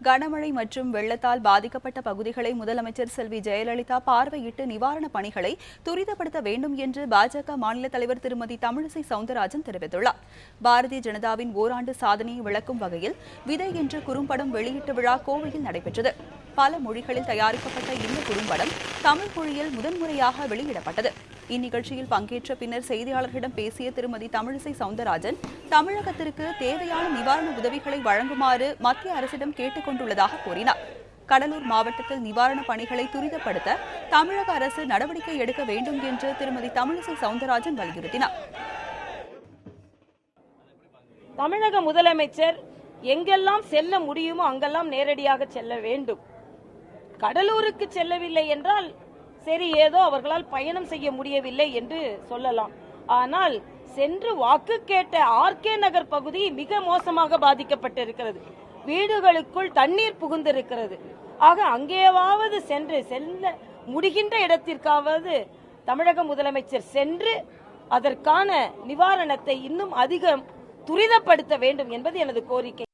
கனமழை மற்றும் வெள்ளத்தால் பாதிக்கப்பட்ட பகுதிகளை முதலமைச்சர் செல்வி ஜெயலலிதா பார்வையிட்டு நிவாரணப் பணிகளை துரிதப்படுத்த வேண்டும் என்று பாஜக மாநில தலைவர் திருமதி தமிழிசை சவுந்தரராஜன் தெரிவித்துள்ளார். பாரதிய ஜனதாவின் ஓராண்டு சாதனையை விளக்கும் வகையில் விதை என்ற குறும்படம் வெளியீட்டு விழா கோவையில் நடைபெற்றது. பல மொழிகளில் தயாரிக்கப்பட்ட இந்த குறும்படம் தமிழ் மொழியில் முதன்முறையாக வெளியிடப்பட்டது. இந்நிகழ்ச்சியில் பங்கேற்ற பின்னர் செய்தியாளர்களிடம் பேசிய திருமதி தமிழிசை சவுந்தரராஜன், தமிழகத்திற்கு தேவையான நிவாரண உதவிகளை வழங்குமாறு மத்திய அரசிடம் கேட்டுக் கொண்டுள்ளதாக கூறினார். கடலூர் மாவட்டத்தில் நிவாரணப் பணிகளை துரிதப்படுத்த தமிழக அரசு நடவடிக்கை எடுக்க வேண்டும் என்று திருமதி தமிழிசை சவுந்தரராஜன் வலியுறுத்தினார். தமிழக முதலமைச்சர் எங்கெல்லாம் செல்ல முடியுமோ அங்கெல்லாம் நேரடியாக செல்ல வேண்டும். கடலூருக்கு செல்லவில்லை என்றால் சரி, ஏதோ அவர்களால் பயணம் செய்ய முடியவில்லை என்று சொல்லலாம். ஆனால் சென்று வாக்கு கேட்ட ஆர்கே நகர் பகுதி மிக மோசமாக பாதிக்கப்பட்டிருக்கிறது. வீடுகளுக்குள் தண்ணீர் புகுந்திருக்கிறது. ஆக அங்கேயாவது செல்ல முடிகின்ற இடத்திற்காவது தமிழக முதலமைச்சர் சென்று அதற்கான நிவாரணத்தை இன்னும் அதிகம் துரிதப்படுத்த வேண்டும் என்பது எனது கோரிக்கை.